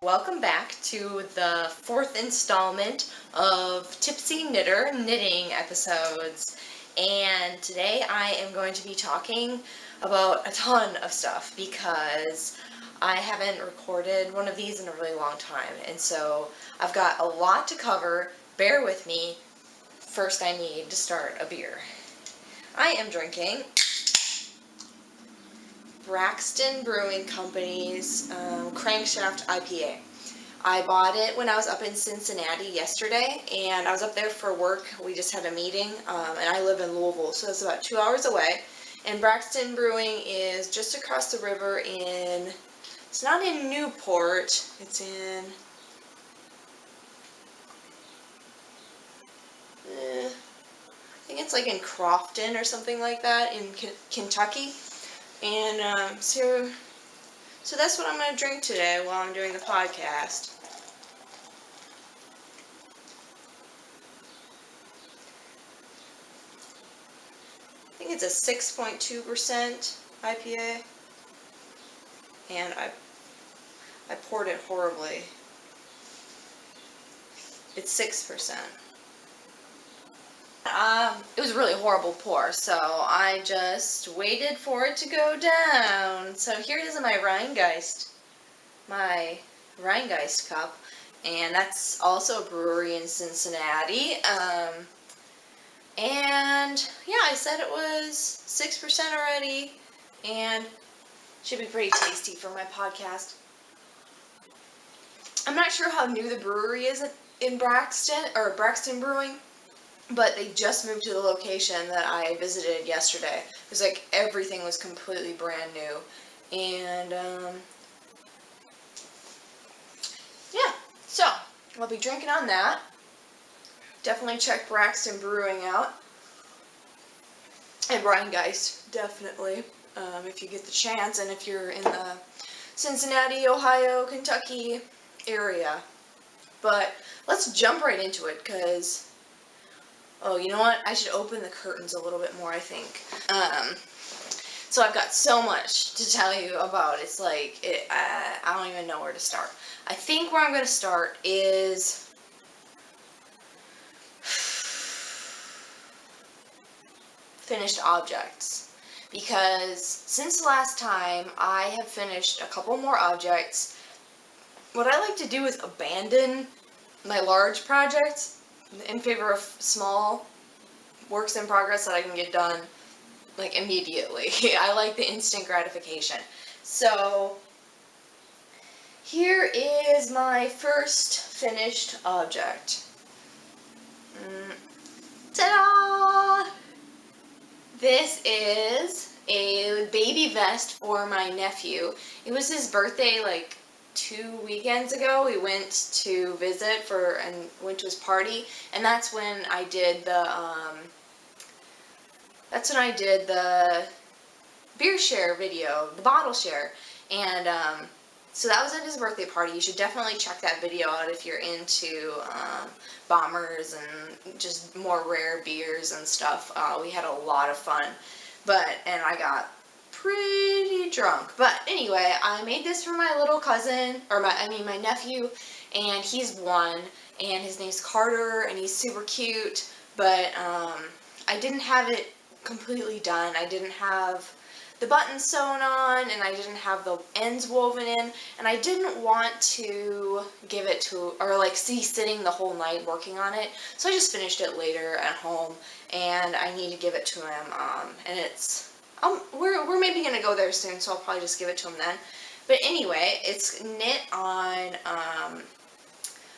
Welcome back to the fourth installment of Tipsy Knitter knitting episodes. And today I am going to be talking about a ton of stuff because I haven't recorded one of these in a really long time. And so I've got a lot to cover. Bear with me. First I need to start a beer. I am drinking Braxton Brewing Company's Crankshaft IPA. I bought it when I was up in Cincinnati yesterday, and I was up there for work. We just had a meeting, and I live in Louisville, so it's about 2 hours away. And Braxton Brewing is just across the river it's not in Newport, it's in, I think it's like in Crofton or something like that in Kentucky. And so that's what I'm going to drink today while I'm doing the podcast. I think it's a 6.2% IPA, and I poured it horribly. It's 6%. It was a really horrible pour, so I just waited for it to go down. So here it is in my Rhinegeist cup, and that's also a brewery in Cincinnati. And yeah, I said it was 6% already, and should be pretty tasty for my podcast. I'm not sure how new the brewery is in Braxton Brewing, but they just moved to the location that I visited yesterday. It was like everything was completely brand new. And yeah, so I'll be drinking on that. Definitely check Braxton Brewing out. And Rhinegeist, definitely, if you get the chance, and if you're in the Cincinnati, Ohio, Kentucky area. But let's jump right into it, because, oh, you know what? I should open the curtains a little bit more, I think. So I've got so much to tell you about. It's like, I don't even know where to start. I think where I'm going to start is finished objects, because since the last time I have finished a couple more objects. What I like to do is abandon my large projects in favor of small works in progress that I can get done like immediately. I like the instant gratification. So here is my first finished object. Ta-da! This is a baby vest for my nephew. It was his birthday like 2 weekends ago. We went to visit and went to his party, and that's when I did the beer share video, the bottle share, and so that was at his birthday party. You should definitely check that video out if you're into bombers and just more rare beers and stuff. We had a lot of fun, and I got pretty drunk. But anyway, I made this for my little cousin, my nephew, and he's 1, and his name's Carter, and he's super cute, but I didn't have it completely done. I didn't have the buttons sewn on, and I didn't have the ends woven in, and I didn't want to give it to, or like sitting the whole night working on it, so I just finished it later at home, and I need to give it to him, and it's, we're maybe gonna go there soon, so I'll probably just give it to him then. But anyway, it's knit on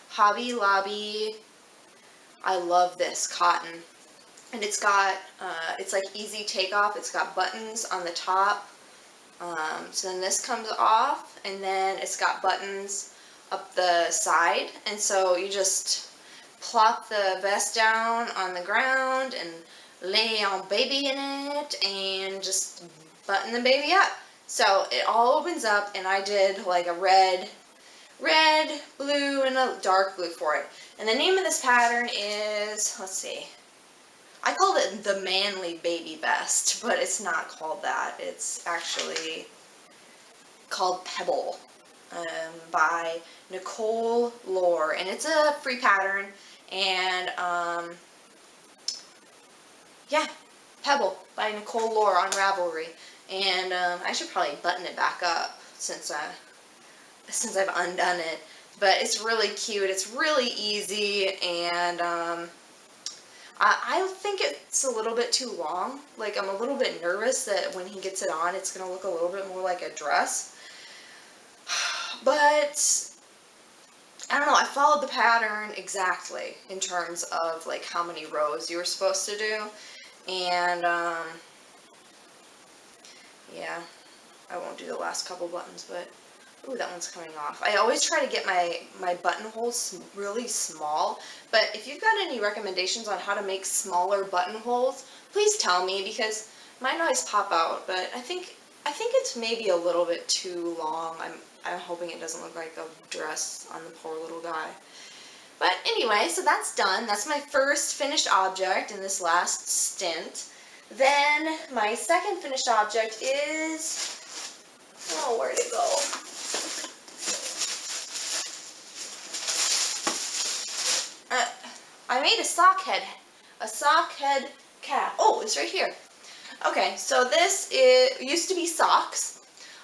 Hobby Lobby. I love this cotton. And it's got, it's like easy takeoff. It's got buttons on the top. So then this comes off, and then it's got buttons up the side. And so you just plop the vest down on the ground and lay on baby in it and just button the baby up. So it all opens up, and I did like a red, blue, and a dark blue for it. And the name of this pattern is, let's see, I called it the Manly Baby Vest, but it's not called that. It's actually called Pebble. by Nicole Lore, and it's a free pattern, and yeah, Pebble by Nicole Lore on Ravelry, and I should probably button it back up since I've undone it, but it's really cute, it's really easy, and I think it's a little bit too long. Like, I'm a little bit nervous that when he gets it on, it's going to look a little bit more like a dress. But, I don't know, I followed the pattern exactly in terms of, like, how many rows you were supposed to do. And, yeah, I won't do the last couple buttons, but, ooh, that one's coming off. I always try to get my buttonholes really small, but if you've got any recommendations on how to make smaller buttonholes, please tell me, because mine always pop out, but I think it's maybe a little bit too long. I'm hoping it doesn't look like a dress on the poor little guy. But anyway, so that's done. That's my first finished object in this last stint. Then my second finished object is, oh, where'd it go? I made a sock head cap. Oh, it's right here. Okay, so this used to be socks.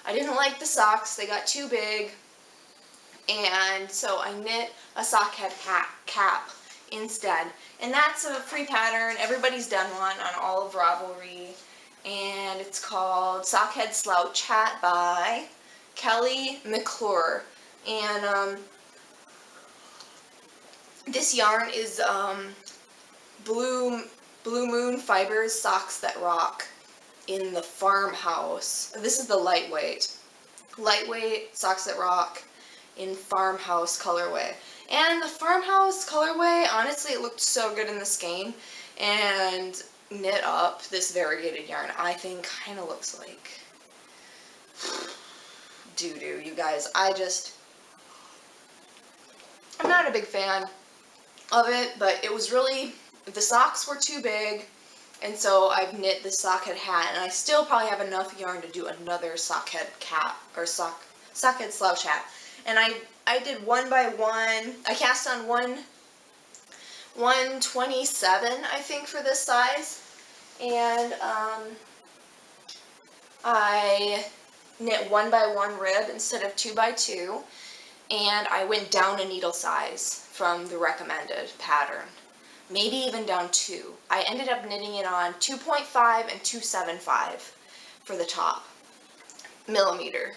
I didn't like the socks, they got too big, and so I knit a sock head cap instead. And that's a free pattern, everybody's done one on all of Ravelry, and it's called Sockhead Slouch Hat by Kelly McClure. And this yarn is Blue Moon Fibers Socks That Rock in the Farmhouse. This is the lightweight Socks That Rock in Farmhouse colorway. And the Farmhouse colorway, honestly, it looked so good in the skein, and knit up this variegated yarn, I think, kind of looks like doo-doo, you guys. I'm not a big fan of it, but it was really, the socks were too big, and so I've knit the sockhead hat, and I still probably have enough yarn to do another sockhead cap, or sockhead slouch hat. And I did one by one. I cast on 127, I think, for this size, and I knit 1 by 1 rib instead of 2 by 2, and I went down a needle size from the recommended pattern, maybe even down 2. I ended up knitting it on 2.5 and 275 for the top millimeter,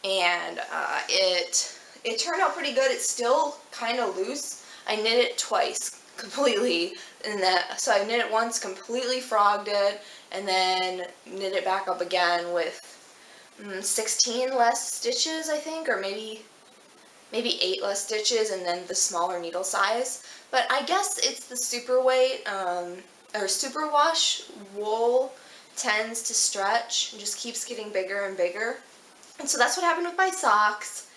and it turned out pretty good. It's still kind of loose. I knit it twice completely, so I knit it once, completely frogged it, and then knit it back up again with 16 less stitches, I think, or maybe 8 less stitches, and then the smaller needle size. But I guess it's the super weight or superwash wool tends to stretch and just keeps getting bigger and bigger. And so that's what happened with my socks.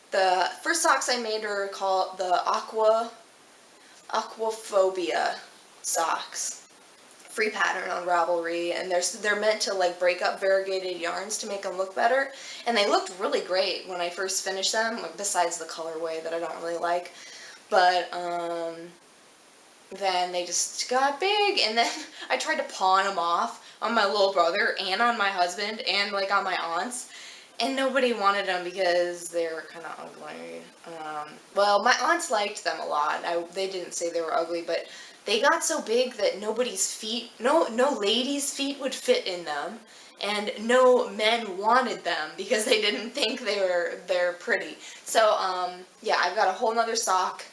The first socks I made are called the Aquaphobia socks. Free pattern on Ravelry, and they're meant to like break up variegated yarns to make them look better, and they looked really great when I first finished them, besides the colorway that I don't really like. But then they just got big, and then I tried to pawn them off on my little brother and on my husband and like on my aunts, and nobody wanted them because they were kind of ugly. Well, my aunts liked them a lot. They didn't say they were ugly, but they got so big that nobody's feet, no ladies' feet would fit in them, and no men wanted them because they didn't think they're pretty. So yeah, I've got a whole nother sock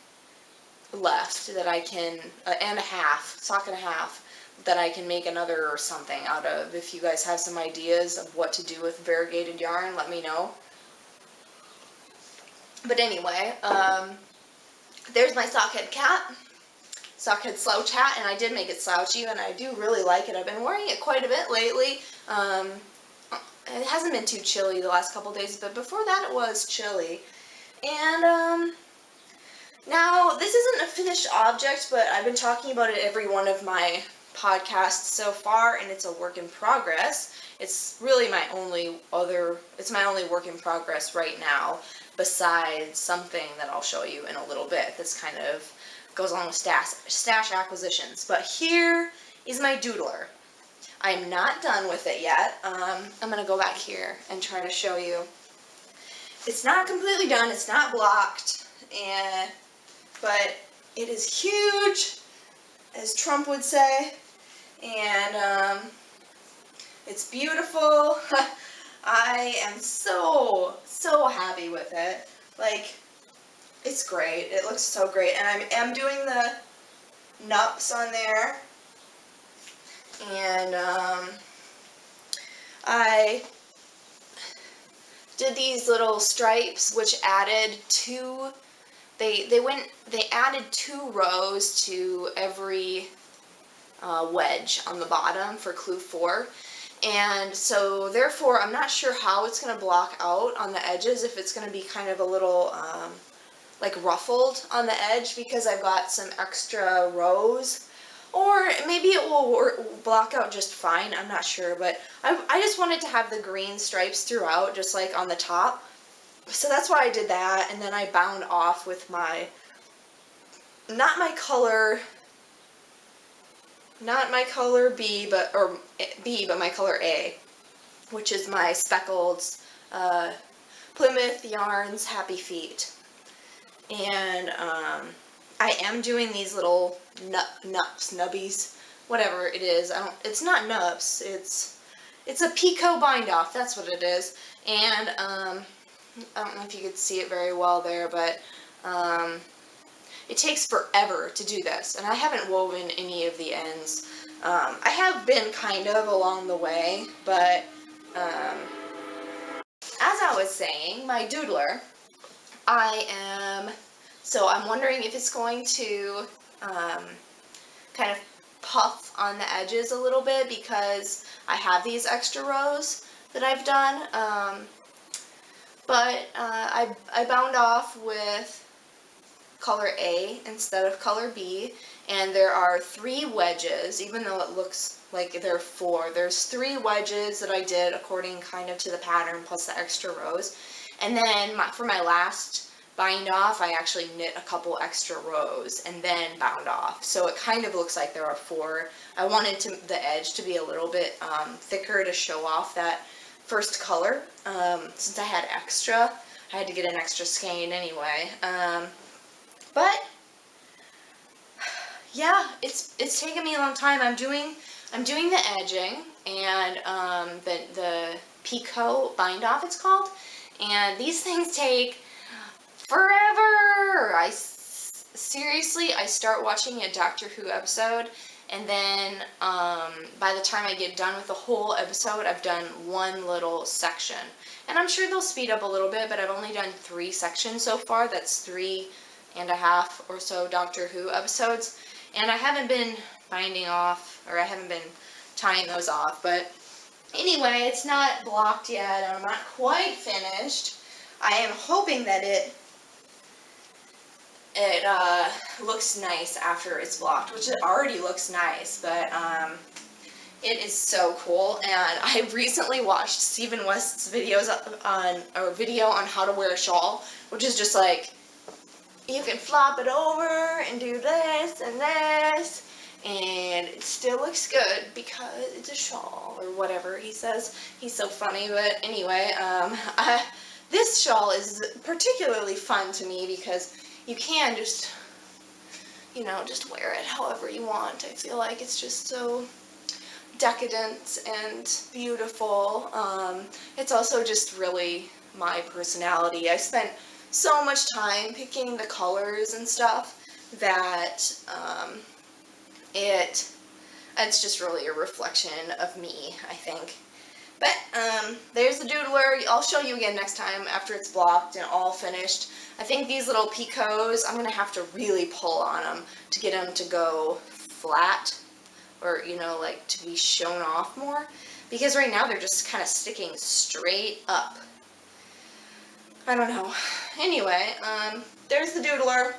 left that I can, and a half, sock and a half, that I can make another or something out of. If you guys have some ideas of what to do with variegated yarn, let me know. But anyway, there's my sockhead cap, sockhead slouch hat, and I did make it slouchy, and I do really like it. I've been wearing it quite a bit lately. It hasn't been too chilly the last couple days, but before that it was chilly. And now this isn't a finished object, but I've been talking about it every one of my podcasts so far, and it's a work in progress. It's really my only work in progress right now. besides something that I'll show you in a little bit that's kind of goes along with stash acquisitions. But here is my doodler. I'm not done with it yet. I'm going to go back here and try to show you. It's not completely done. It's not blocked, but it is huge, as Trump would say, and it's beautiful. I am so happy with it. Like, it's great. It looks so great, and I am doing the nups on there, and I did these little stripes, which added two. They added 2 rows to every wedge on the bottom for clue 4, and so therefore I'm not sure how it's going to block out on the edges, if it's going to be kind of a little like ruffled on the edge because I've got some extra rows, or maybe it will block out just fine. I'm not sure, but I just wanted to have the green stripes throughout, just like on the top. So that's why I did that, and then I bound off with my, not my color B, but my color A, which is my speckled Plymouth Yarns Happy Feet. And I am doing these little nubbies, whatever it is. It's not nubs. It's a Pico bind off. That's what it is. And I don't know if you could see it very well there, but it takes forever to do this, and I haven't woven any of the ends. I have been kind of along the way, but as I was saying, my doodler, I'm wondering if it's going to kind of puff on the edges a little bit because I have these extra rows that I've done, but I bound off with color A instead of color B, and there are 3 wedges, even though it looks like there are 4. There's 3 wedges that I did according kind of to the pattern plus the extra rows, and then for my last bind off I actually knit a couple extra rows and then bound off, so it kind of looks like there are 4. I wanted the edge to be a little bit thicker to show off that first color. Since I had extra, I had to get an extra skein anyway. But yeah, it's taken me a long time. I'm doing the edging and the Pico bind off, it's called, and these things take forever. Seriously, I start watching a Doctor Who episode, and then by the time I get done with the whole episode, I've done one little section. And I'm sure they'll speed up a little bit, but I've only done 3 sections so far. That's 3.5 or so Doctor Who episodes. And I haven't been binding off, or I haven't been tying those off. But anyway, it's not blocked yet. I'm not quite finished. I am hoping that it looks nice after it's blocked, which it already looks nice, but it is so cool. And I recently watched Stephen West's video on how to wear a shawl, which is just like, you can flop it over and do this and this, and it still looks good because it's a shawl, or whatever he says. He's so funny. But anyway, this shawl is particularly fun to me because you can just wear it however you want. I feel like it's just so decadent and beautiful. It's also just really my personality. I spent so much time picking the colors and stuff that it's just really a reflection of me, I think. But there's the doodler. I'll show you again next time after it's blocked and all finished. I think these little picots, I'm going to have to really pull on them to get them to go flat, or, like to be shown off more, because right now they're just kind of sticking straight up. I don't know. Anyway, there's the doodler.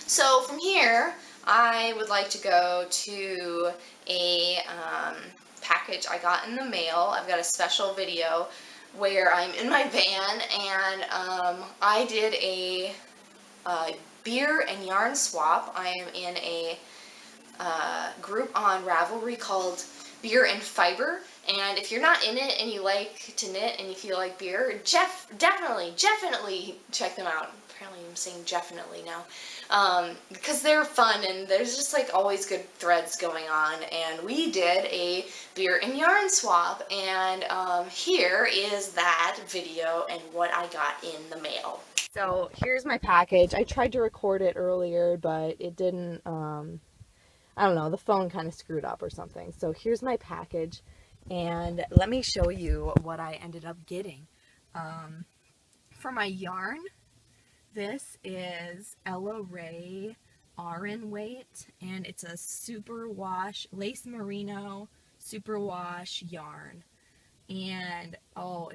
So from here, I would like to go to a package I got in the mail. I've got a special video where I'm in my van and I did a beer and yarn swap. I am in a group on Ravelry called Beer and Fiber, and if you're not in it and you like to knit and you feel like beer, definitely check them out. Apparently I'm saying definitely now, because they're fun and there's just like always good threads going on. And we did a beer and yarn swap, and here is that video and what I got in the mail. So here's my package. I tried to record it earlier, but it didn't, I don't know, the phone kind of screwed up or something. So here's my package, and let me show you what I ended up getting. For my yarn, this is Ella Rae Aran Weight, and it's a superwash, lace merino superwash yarn. And oh,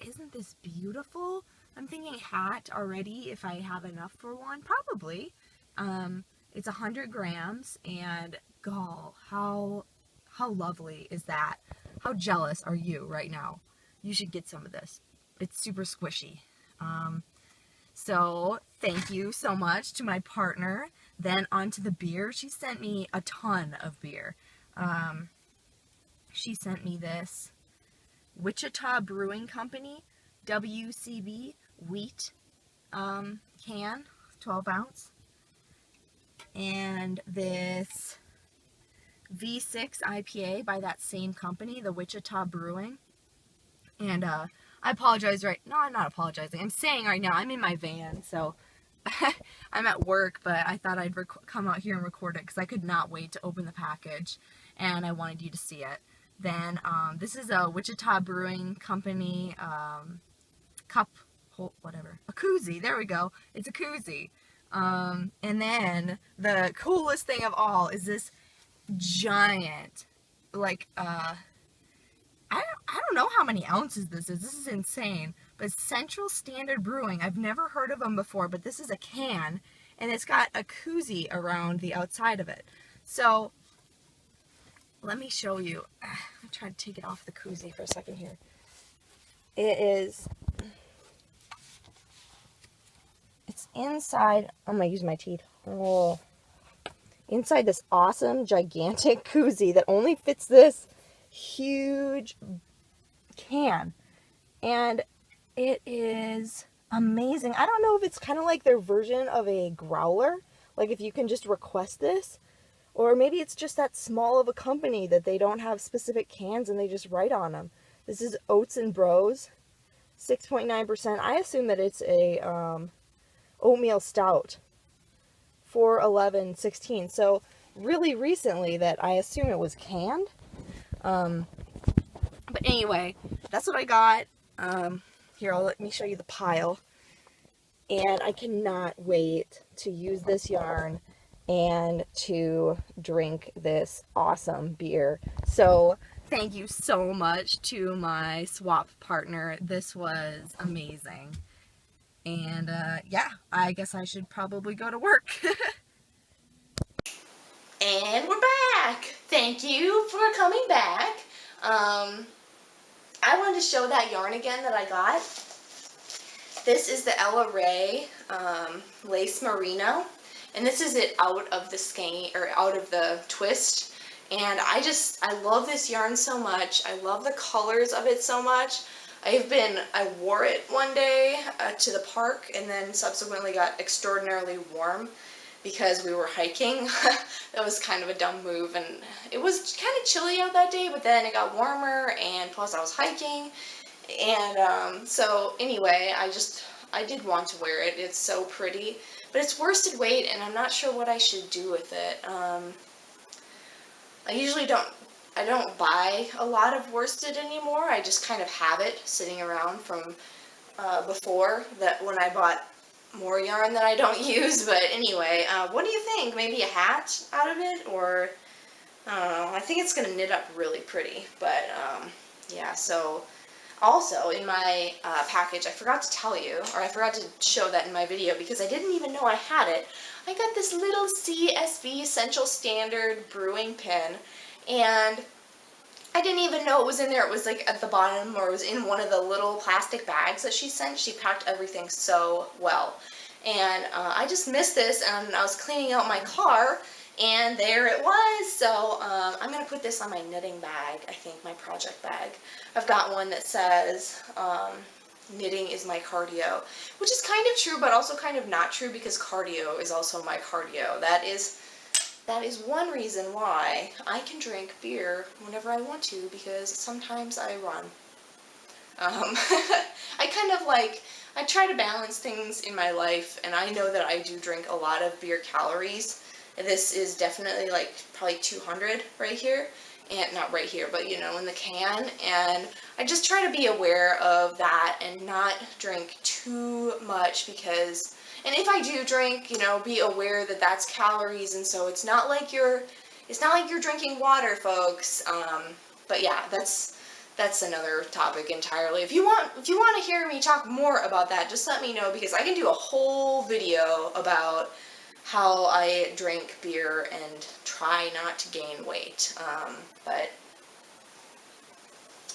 isn't this beautiful? I'm thinking hat already if I have enough for one, probably. It's 100 grams, and gall, how lovely is that? How jealous are you right now? You should get some of this. It's super squishy. So thank you so much to my partner. Then on to the beer. She sent me a ton of beer. She sent me this Wichita Brewing Company WCB wheat can, 12 ounce. And this V6 IPA by that same company, the Wichita Brewing. And I apologize no, I'm not apologizing. I'm saying right now, I'm in my van, so I'm at work, but I thought I'd come out here and record it because I could not wait to open the package, and I wanted you to see it. Then this is a Wichita Brewing Company cup, whatever, a koozie. There we go. It's a koozie. And then the coolest thing of all is this giant, like, I don't know how many ounces this is. This is insane. But Central Standard Brewing, I've never heard of them before, but this is a can, and it's got a koozie around the outside of it. So, let me show you. I'm trying to take it off the koozie for a second here. It's inside, I'm going to use my teeth. Oh. Inside this awesome, gigantic koozie that only fits this huge can. And it is amazing. I don't know if it's kind of like their version of a growler. Like if you can just request this. Or maybe it's just that small of a company that they don't have specific cans and they just write on them. This is Oats and Bros. 6.9%. I assume that it's a oatmeal stout. 4/11/16. So really recently that I assume it was canned. But anyway, that's what I got. Here, let me show you the pile. And I cannot wait to use this yarn and to drink this awesome beer. So thank you so much to my swap partner. This was amazing. And yeah, I guess I should probably go to work. And we're back. Thank you for coming back. I wanted to show that yarn again that I got. This is the Ella Rae Lace Merino. And this is it out of the skein, or out of the twist. And I love this yarn so much. I love the colors of it so much. I wore it one day to the park, and then subsequently got extraordinarily warm because we were hiking. That was kind of a dumb move, and it was kind of chilly out that day, but then it got warmer, and plus I was hiking. And so anyway, I did want to wear it. It's so pretty. But it's worsted weight, and I'm not sure what I should do with it. I usually don't buy a lot of worsted anymore. I just kind of have it sitting around from before, that when I bought more yarn that I don't use. But anyway, what do you think? Maybe a hat out of it? Or, I don't know. I think it's going to knit up really pretty. But, yeah, so... Also, in my package, I forgot to tell you, or I forgot to show that in my video because I didn't even know I had it. I got this little CSV Central Standard brewing pin, and I didn't even know it was in there. It was like at the bottom, or it was in one of the little plastic bags that she sent. She packed everything so well. And I just missed this, and I was cleaning out my car, and there it was. So I'm going to put this on my knitting bag, I think, my project bag. I've got one that says, knitting is my cardio, which is kind of true, but also kind of not true, because cardio is also my cardio. That is one reason why I can drink beer whenever I want to, because sometimes I run. I kind of I try to balance things in my life, and I know that I do drink a lot of beer calories. This is definitely like probably 200 right here, and not right here, but you know, in the can, and I just try to be aware of that and not drink too much, because, and if I do drink, you know, be aware that that's calories, and so it's not like you're drinking water, folks. But yeah, that's another topic entirely. If you want to hear me talk more about that, just let me know, because I can do a whole video about how I drink beer and try not to gain weight. But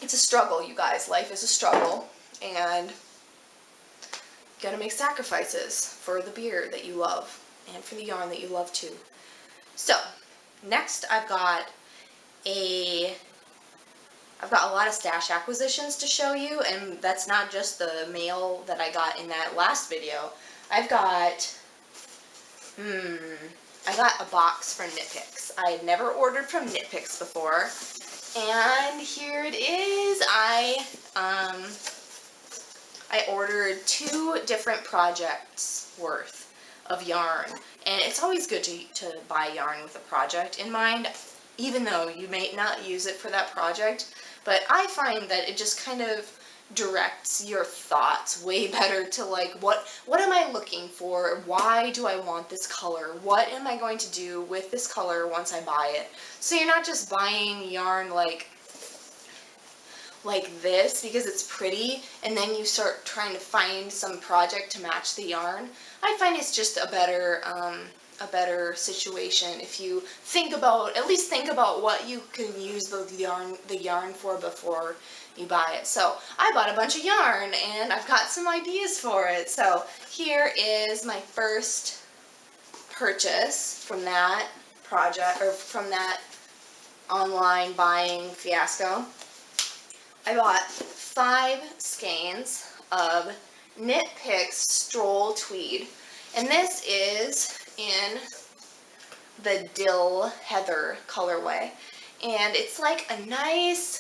it's a struggle, you guys. Life is a struggle, and you gotta make sacrifices for the beer that you love and for the yarn that you love too. So next, I've got a lot of stash acquisitions to show you, and that's not just the mail that I got in that last video. I got a box from Knit Picks. I had never ordered from Knit Picks before, and here it is. I ordered 2 different projects worth of yarn, and it's always good to buy yarn with a project in mind, even though you may not use it for that project. But I find that it just kind of directs your thoughts way better to like, what am I looking for? Why do I want this color? What am I going to do with this color once I buy it? So you're not just buying yarn like this because it's pretty, and then you start trying to find some project to match the yarn. I find it's just a better situation if you at least think about what you can use the yarn for before you buy it. So I bought a bunch of yarn, and I've got some ideas for it. So here is my first purchase from that project, or from that online buying fiasco. I bought 5 skeins of Knit Picks Stroll Tweed, and this is in the Dill Heather colorway, and it's like a nice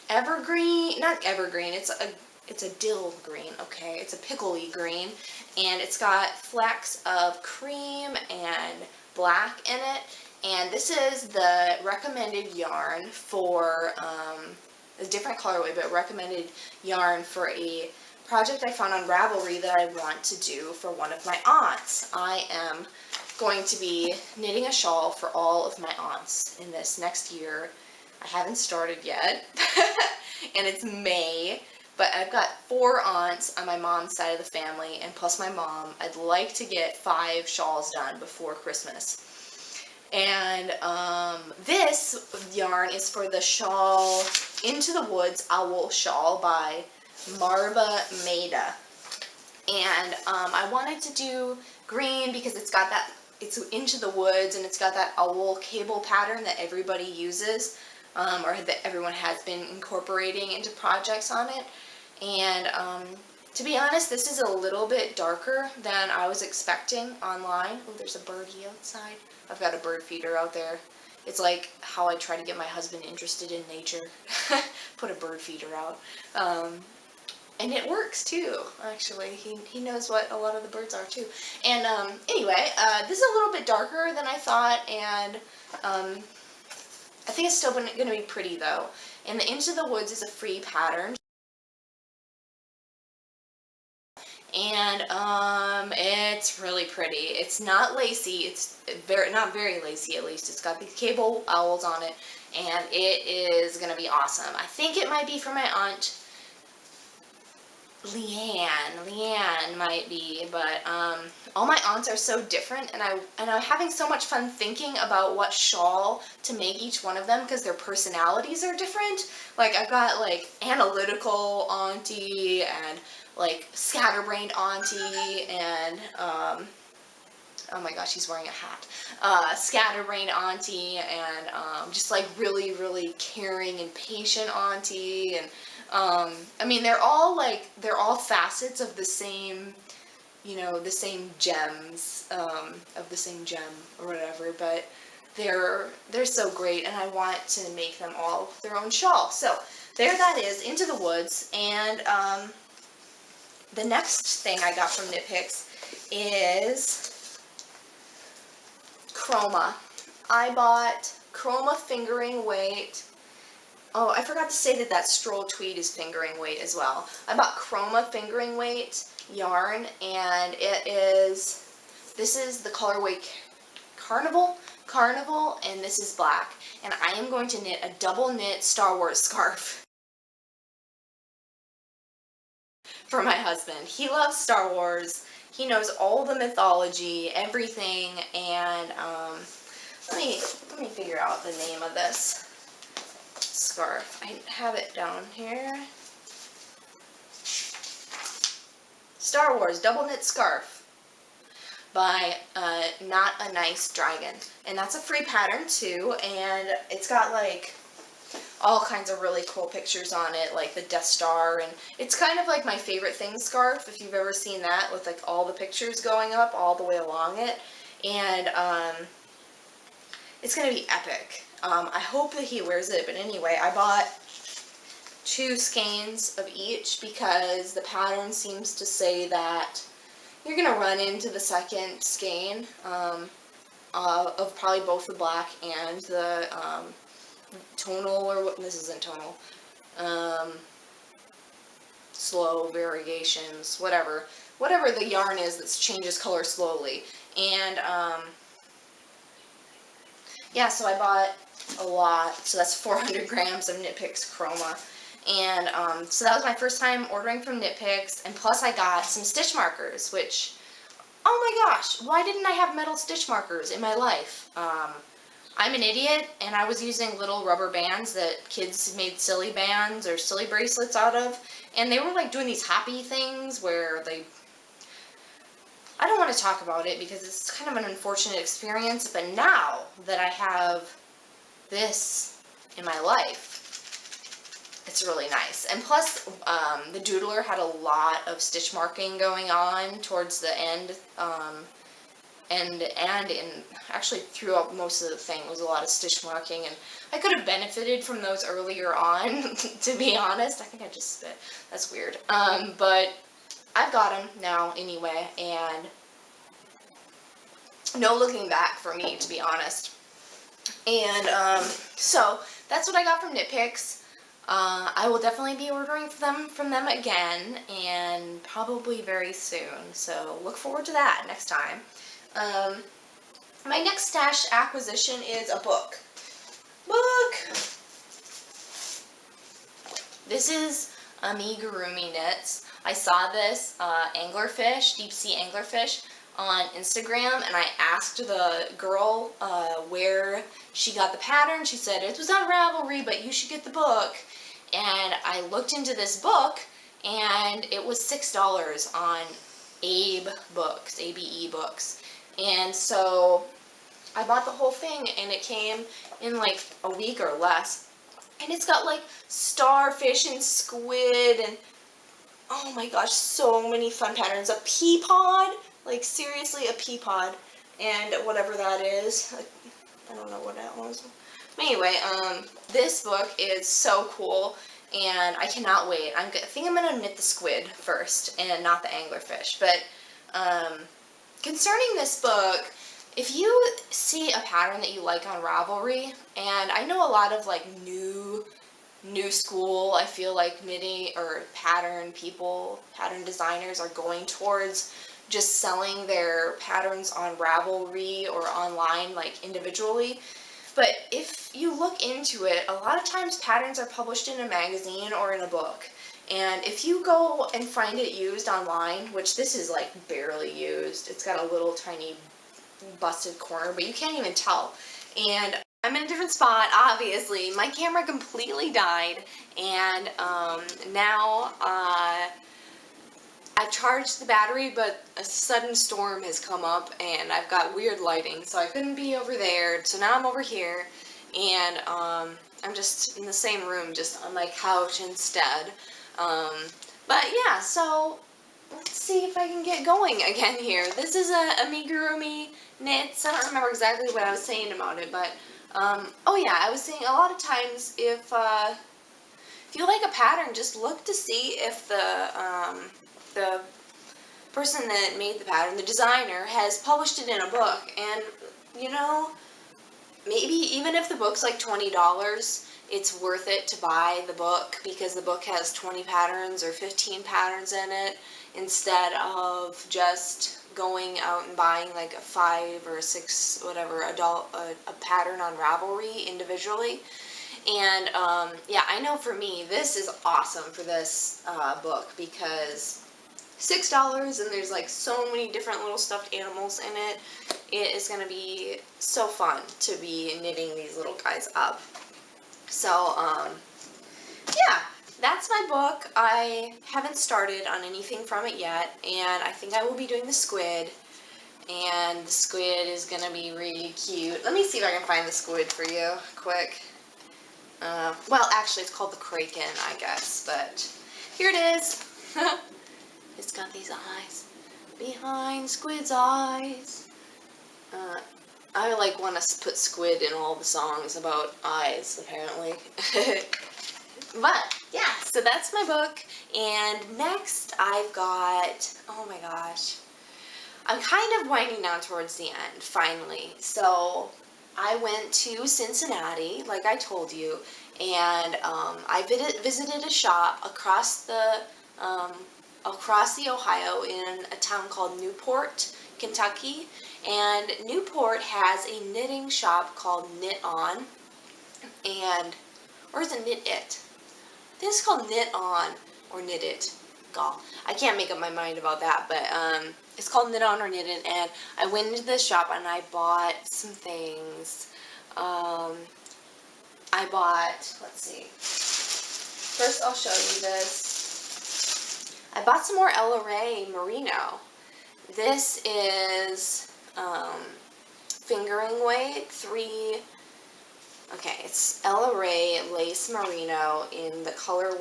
evergreen, not evergreen, it's a dill green, okay, it's a pickly green, and it's got flecks of cream and black in it. And this is the recommended yarn for a different colorway, but recommended yarn for a project I found on Ravelry that I want to do for one of my aunts. I am going to be knitting a shawl for all of my aunts in this next year. I haven't started yet, and it's May, but I've got 4 aunts on my mom's side of the family, and plus my mom. I'd like to get 5 shawls done before Christmas. And this yarn is for the shawl Into the Woods Owl Shawl by Marva Maida. And I wanted to do green because it's Into the Woods, and it's got that owl cable pattern that everybody uses, or that everyone has been incorporating into projects on it. And to be honest, this is a little bit darker than I was expecting online. Oh, there's a birdie outside. I've got a bird feeder out there. It's like how I try to get my husband interested in nature. Put a bird feeder out. And it works too, actually. He knows what a lot of the birds are too. And anyway, this is a little bit darker than I thought, and I think it's still going to be pretty though. And the Into the Woods is a free pattern. And it's really pretty. It's not lacy. It's not very lacy, at least. It's got these cable owls on it, and it is going to be awesome. I think it might be for my aunt Leanne might be, but all my aunts are so different, and I'm having so much fun thinking about what shawl to make each one of them because their personalities are different. Like I've got like analytical auntie and like scatterbrained auntie and oh my gosh, he's wearing a hat. Scatterbrained auntie and just like really, really caring and patient auntie. And I mean, they're all facets of the same, you know, the same gems, of the same gem or whatever. But they're so great, and I want to make them all their own shawl. So there that is, Into the Woods. And the next thing I got from Knit Picks is Chroma. I bought Chroma fingering weight. Oh, I forgot to say that Stroll Tweed is fingering weight as well. I bought Chroma fingering weight yarn, and this is the colorway Carnival, and this is black. And I am going to knit a double knit Star Wars scarf for my husband. He loves Star Wars. He knows all the mythology, everything, and let me figure out the name of this scarf. I have it down here. Star Wars double knit scarf by Not a Nice Dragon, and that's a free pattern too, and it's got like all kinds of really cool pictures on it, like the Death Star, and it's kind of like my favorite thing scarf, if you've ever seen that, with like all the pictures going up all the way along it. And it's gonna be epic. I hope that he wears it, but anyway, I bought 2 skeins of each because the pattern seems to say that you're gonna run into the second skein of probably both the black and the tonal, or what, this isn't tonal, slow variations, whatever the yarn is that changes color slowly. And yeah, so I bought a lot, so that's 400 grams of Knit Picks Chroma. And so that was my first time ordering from Knit Picks, and plus I got some stitch markers, which, oh my gosh, why didn't I have metal stitch markers in my life? I'm an idiot, and I was using little rubber bands that kids made silly bands or silly bracelets out of, and they were like doing these happy things where I don't want to talk about it because it's kind of an unfortunate experience, but now that I have this in my life, it's really nice. And plus, the doodler had a lot of stitch marking going on towards the end, and actually throughout most of the thing was a lot of stitch marking, and I could have benefited from those earlier on, to be honest. I think I just spit. That's weird. But I've got them now anyway, and no looking back for me, to be honest. And so that's what I got from Knit Picks. I will definitely be ordering from them again, and probably very soon. So look forward to that next time. My next stash acquisition is a book. This is Amigurumi Knits. I saw this anglerfish, deep sea anglerfish, on Instagram, and I asked the girl where she got the pattern. She said it was on Ravelry, but you should get the book. And I looked into this book, and it was $6 on Abe Books, ABE Books. And so I bought the whole thing, and it came in like a week or less. And it's got like starfish and squid and, oh my gosh, so many fun patterns. A pea pod, like seriously a pea pod, and whatever that is. I don't know what that was. Anyway, this book is so cool, and I cannot wait. I think I'm going to knit the squid first, and not the anglerfish. But concerning this book, if you see a pattern that you like on Ravelry, and I know a lot of like new school, I feel like knitting or pattern designers are going towards just selling their patterns on Ravelry or online, like individually. But if you look into it, a lot of times patterns are published in a magazine or in a book. And if you go and find it used online, which this is like barely used, it's got a little tiny busted corner, but you can't even tell. And I'm in a different spot, obviously. My camera completely died, and now I've charged the battery, but a sudden storm has come up, and I've got weird lighting, so I couldn't be over there. So now I'm over here, and I'm just in the same room, just on my couch instead. But yeah, so let's see if I can get going again here. This is a amigurumi knits. I don't remember exactly what I was saying about it, but oh yeah, I was saying a lot of times if you like a pattern, just look to see if the person that made the pattern, the designer, has published it in a book. And you know, maybe even if the book's like $20, it's worth it to buy the book because the book has 20 patterns or 15 patterns in it, instead of just going out and buying like a 5 or 6 whatever a pattern on Ravelry individually. And yeah, I know for me this is awesome for this book because $6 and there's like so many different little stuffed animals in it. It is going to be so fun to be knitting these little guys up. So yeah, that's my book. I haven't started on anything from it yet, and I think I will be doing the squid, and the squid is going to be really cute. Let me see if I can find the squid for you quick. Well, actually it's called the kraken, I guess, but here it is. It's got these eyes behind squid's eyes. I like want to put squid in all the songs about eyes, apparently. But yeah, so that's my book. And next I've got, oh my gosh, I'm kind of winding down towards the end, finally. So I went to Cincinnati, like I told you, and I visited a shop across the Ohio in a town called Newport, Kentucky. And Newport has a knitting shop called Knit On, or is it Knit It? I think it's called Knit On or Knit It. God, I can't make up my mind about that, but it's called Knit On or Knit It. And I went into the shop and I bought some things. I bought, let's see. First, I'll show you this. I bought some more Ella Rae merino. This is fingering weight, it's Ella Rae lace merino in the color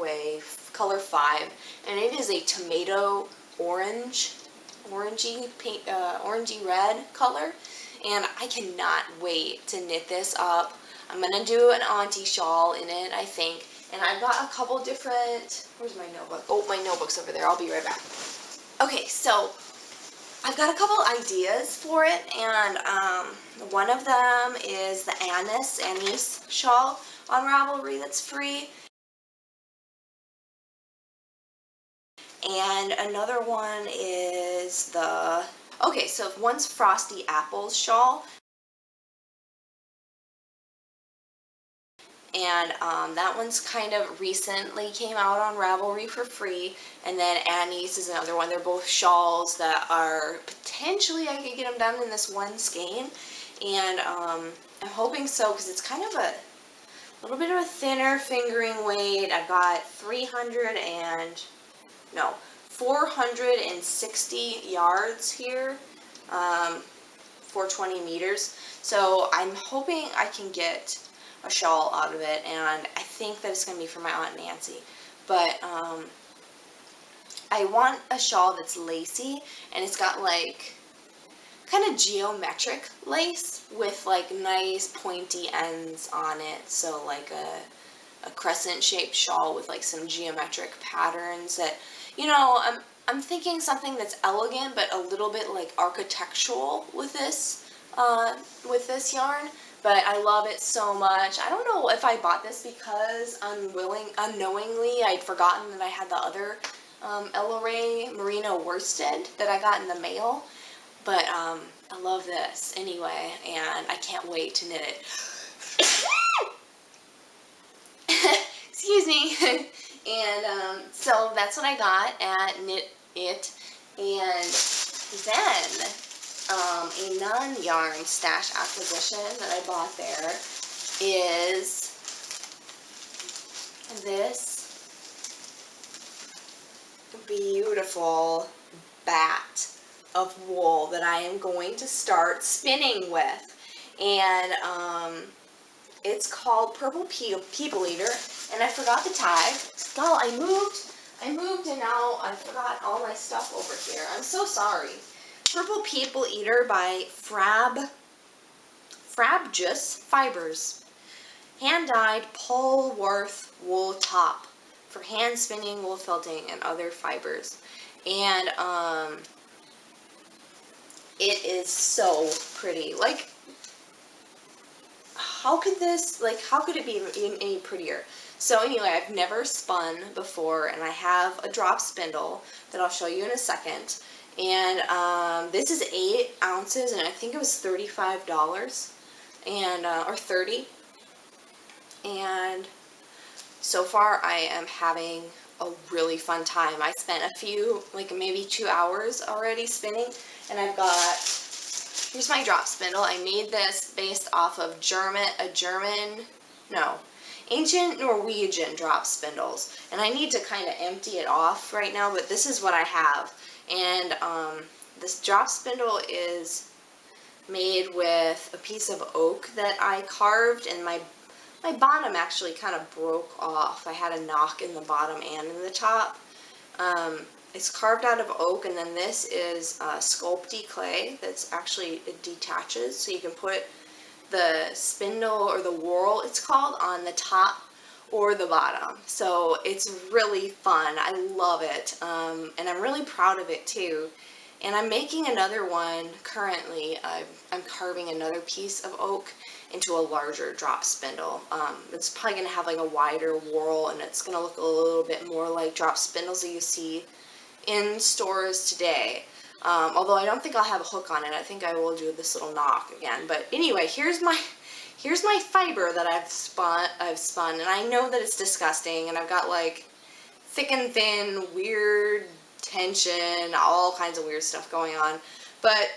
5, and it is a tomato orangey red color, and I cannot wait to knit this up. I'm gonna do an auntie shawl in it, I think, and I've got a couple different, where's my notebook? Oh, my notebook's over there, I'll be right back. Okay, so I've got a couple ideas for it, and one of them is the Anise shawl on Ravelry that's free. And another one is so one's Frosty Apples shawl. And that one's kind of recently came out on Ravelry for free. And then Anise is another one. They're both shawls that are potentially, I could get them done in this one skein. And I'm hoping so, because it's kind of a little bit of a thinner fingering weight. I've got 460 yards here, 420 meters. So I'm hoping I can get a shawl out of it, and I think that it's going to be for my Aunt Nancy. But I want a shawl that's lacy, and it's got like kind of geometric lace with like nice pointy ends on it. So like a crescent shaped shawl with like some geometric patterns that, you know, I'm thinking something that's elegant but a little bit like architectural with this yarn. But I love it so much. I don't know if I bought this because unknowingly I'd forgotten that I had the other Ella Rae merino worsted that I got in the mail. But I love this anyway, and I can't wait to knit it. Excuse me. And so that's what I got at Knit It. And then a non-yarn stash acquisition that I bought there is this beautiful bat of wool that I am going to start spinning with. And it's called Purple People Eater, and I forgot the tag. Oh, I moved and now I forgot all my stuff over here. I'm so sorry. Purple People Eater by Frabjous Fibers. Hand-dyed Polworth wool top for hand spinning, wool felting, and other fibers. And it is so pretty. Like, how could it be any prettier? So anyway, I've never spun before, and I have a drop spindle that I'll show you in a second. And this is 8 ounces, and I think it was $35, and or $30. And so far, I am having a really fun time. I spent a few, like maybe 2 hours already spinning, and I've got, here's my drop spindle. I made this based off of ancient Norwegian drop spindles, and I need to kind of empty it off right now, but this is what I have. And this drop spindle is made with a piece of oak that I carved, and my bottom actually kind of broke off. I had a knock in the bottom and in the top. It's carved out of oak, and then this is Sculpey clay that's actually, it detaches, so you can put the spindle or the whorl, it's called, on the top or the bottom. So it's really fun. I love it, and I'm really proud of it too. And I'm making another one currently. I'm carving another piece of oak into a larger drop spindle. It's probably going to have like a wider whorl, and it's going to look a little bit more like drop spindles that you see in stores today. Although I don't think I'll have a hook on it. I think I will do this little knock again. But anyway, here's my fiber that I've spun, and I know that it's disgusting, and I've got like thick and thin, weird tension, all kinds of weird stuff going on. But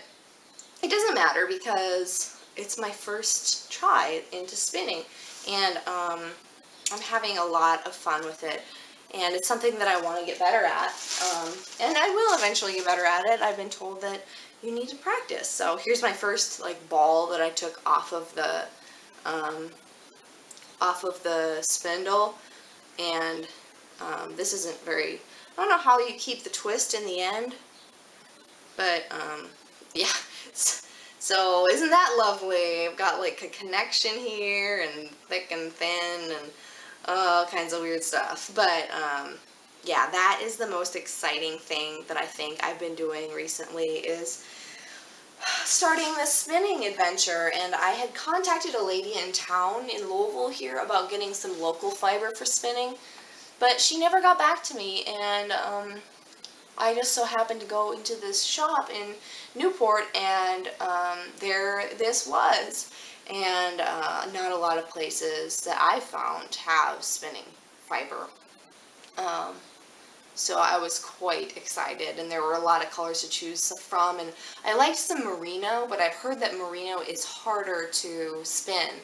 it doesn't matter because it's my first try into spinning, and I'm having a lot of fun with it. And it's something that I want to get better at, and I will eventually get better at it. I've been told that you need to practice. So here's my first like ball that I took off of the spindle, and this isn't very, I don't know how you keep the twist in the end, but yeah. So isn't that lovely? I've got like a connection here, and thick and thin, and all kinds of weird stuff. But yeah, that is the most exciting thing that I think I've been doing recently, is starting this spinning adventure. And I had contacted a lady in town in Louisville here about getting some local fiber for spinning, but she never got back to me. And I just so happened to go into this shop in Newport, and there this was. And not a lot of places that I found have spinning fiber. So I was quite excited, and there were a lot of colors to choose from. And I liked some merino, but I've heard that merino is harder to spin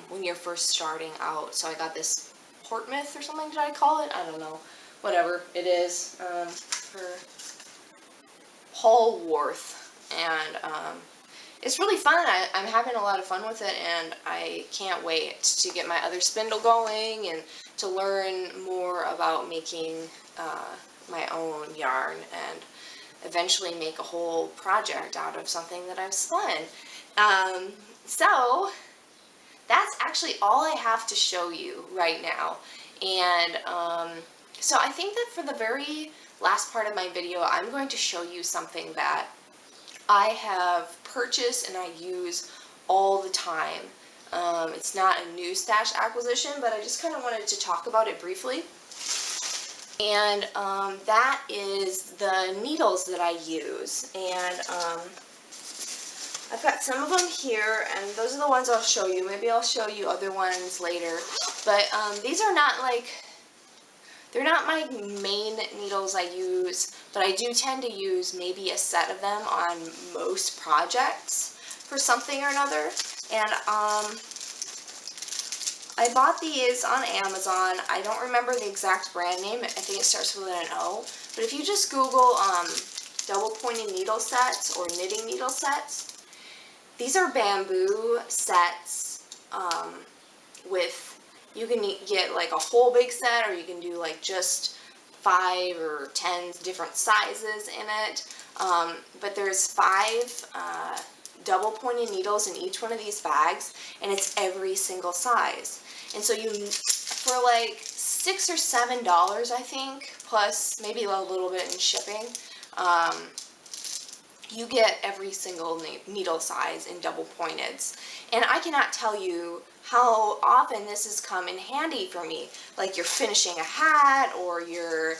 when you're first starting out. So I got this Portmouth or something, did I call it? I don't know. Whatever it is, for Polworth. And it's really fun. I'm having a lot of fun with it, and I can't wait to get my other spindle going and to learn more about making my own yarn and eventually make a whole project out of something that I've spun. So that's actually all I have to show you right now. And so I think that for the very last part of my video, I'm going to show you something that I have purchased and I use all the time. It's not a new stash acquisition, but I just kind of wanted to talk about it briefly. And that is the needles that I use. And I've got some of them here, and those are the ones I'll show you. Maybe I'll show you other ones later. But these are not like They're not my main needles I use, but I do tend to use maybe a set of them on most projects for something or another. And I bought these on Amazon. I don't remember the exact brand name. I think it starts with an O. But if you just Google double pointed needle sets or knitting needle sets, these are bamboo sets with, you can get like a whole big set, or you can do like just 5 or 10 different sizes in it. But there's 5 double pointed needles in each one of these bags, and it's every single size. And so you, for like $6 or $7, I think, plus maybe a little bit in shipping, you get every single needle size in double pointeds. And I cannot tell you how often this has come in handy for me. Like you're finishing a hat, or you're,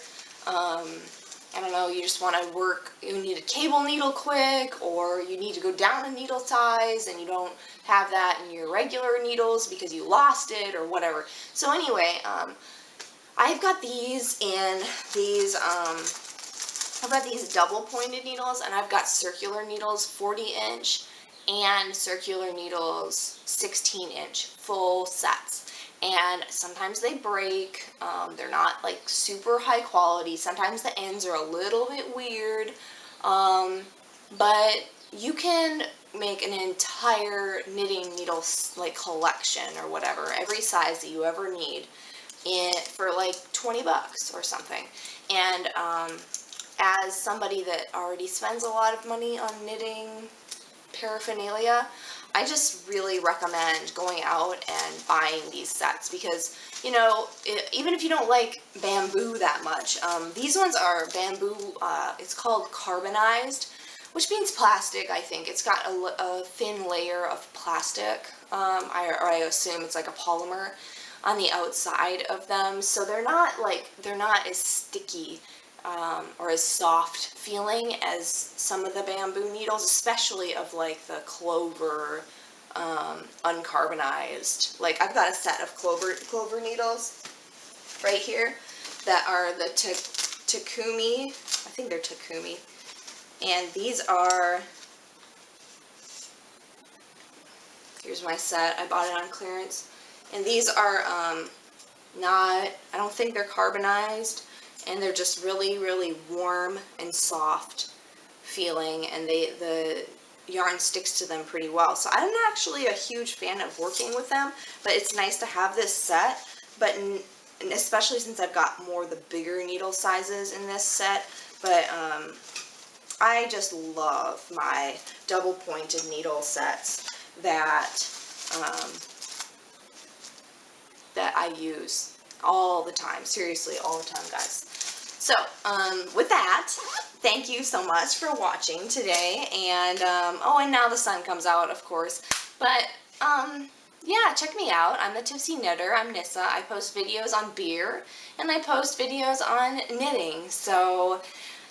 I don't know, you just want to work, you need a cable needle quick, or you need to go down a needle size and you don't have that in your regular needles because you lost it or whatever. So anyway, I've got these in these, I've got these double pointed needles, and I've got circular needles 40-inch and circular needles 16-inch full sets. And sometimes they break. They're not like super high quality. Sometimes the ends are a little bit weird, but you can make an entire knitting needle like collection or whatever, every size that you ever need, for like $20 or something. And as somebody that already spends a lot of money on knitting paraphernalia, I just really recommend going out and buying these sets, because, you know, even if you don't like bamboo that much, these ones are bamboo, it's called carbonized, which means plastic, I think. It's got a thin layer of plastic, I assume it's like a polymer on the outside of them, so they're not as sticky or as soft feeling as some of the bamboo needles, especially of like the clover uncarbonized. Like I've got a set of clover needles right here that are the Takumi, I think they're Takumi, and these are, here's my set, I bought it on clearance, and these are not, I don't think they're carbonized, and they're just really, really warm and soft feeling, and the yarn sticks to them pretty well. So I'm not actually a huge fan of working with them, but it's nice to have this set, but and especially since I've got more of the bigger needle sizes in this set. But I just love my double pointed needle sets that that I use all the time, seriously, all the time, guys. So, with that, thank you so much for watching today, and, oh, and now the sun comes out, of course, but, yeah, check me out. I'm the Tipsy Knitter. I'm Nissa. I post videos on beer, and I post videos on knitting, so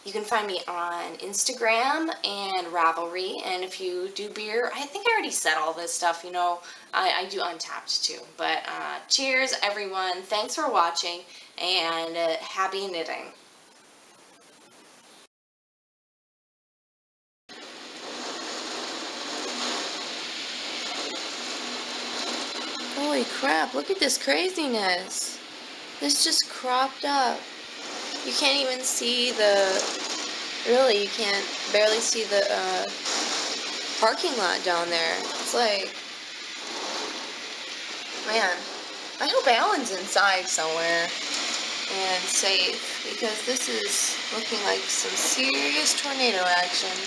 you can find me on Instagram and Ravelry, and if you do beer, I think I already said all this stuff, you know, I do Untapped too, but, cheers, everyone. Thanks for watching, and happy knitting. Holy crap, look at this craziness. This just cropped up. You can't even see really, you can't barely see the parking lot down there. It's like, man, I hope Alan's inside somewhere and safe, because this is looking like some serious tornado action.